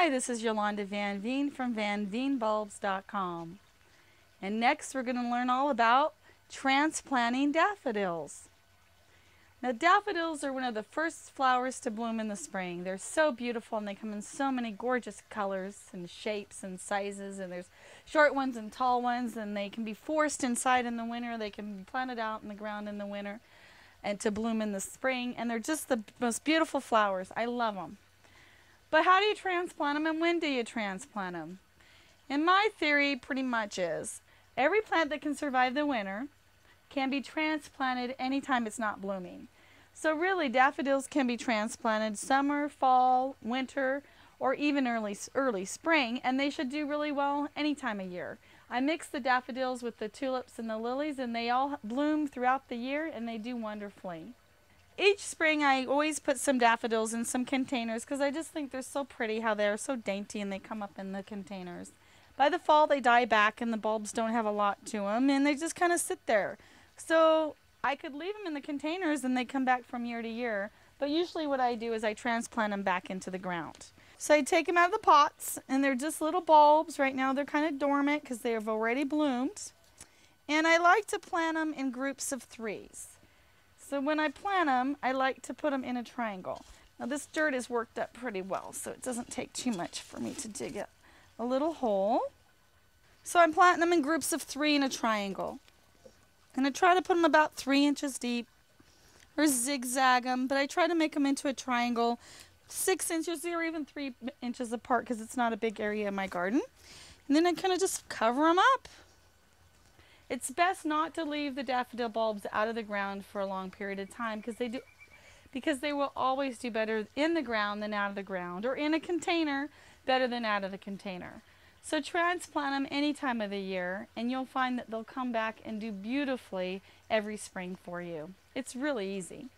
Hi, this is Yolanda Vanveen from vanveenbulbs.com. And next we're going to learn all about transplanting daffodils. Now, daffodils are one of the first flowers to bloom in the spring. They're so beautiful and they come in so many gorgeous colors and shapes and sizes, and there's short ones and tall ones, and they can be forced inside in the winter. They can be planted out in the ground in the winter and to bloom in the spring, and they're just the most beautiful flowers. I love them. But how do you transplant them, and when do you transplant them? And my theory pretty much is every plant that can survive the winter can be transplanted anytime it's not blooming. So really, daffodils can be transplanted summer, fall, winter, or even early spring, and they should do really well any time of year. I mix the daffodils with the tulips and the lilies, and they all bloom throughout the year, and they do wonderfully. Each spring I always put some daffodils in some containers because I just think they're so pretty how they're so dainty and they come up in the containers. By the fall they die back and the bulbs don't have a lot to them and they just kind of sit there. So I could leave them in the containers and they come back from year to year, but usually what I do is I transplant them back into the ground. So I take them out of the pots and they're just little bulbs. Right now they're kind of dormant because they have already bloomed. And I like to plant them in groups of 3s. So when I plant them, I like to put them in a triangle. Now this dirt is worked up pretty well, so it doesn't take too much for me to dig a little hole. So I'm planting them in groups of 3 in a triangle. And I try to put them about 3 inches deep, or zigzag them, but I try to make them into a triangle 6 inches or even 3 inches apart because it's not a big area in my garden. And then I kind of just cover them up. It's best not to leave the daffodil bulbs out of the ground for a long period of time because they will always do better in the ground than out of the ground, or in a container better than out of the container. So transplant them any time of the year and you'll find that they'll come back and do beautifully every spring for you. It's really easy.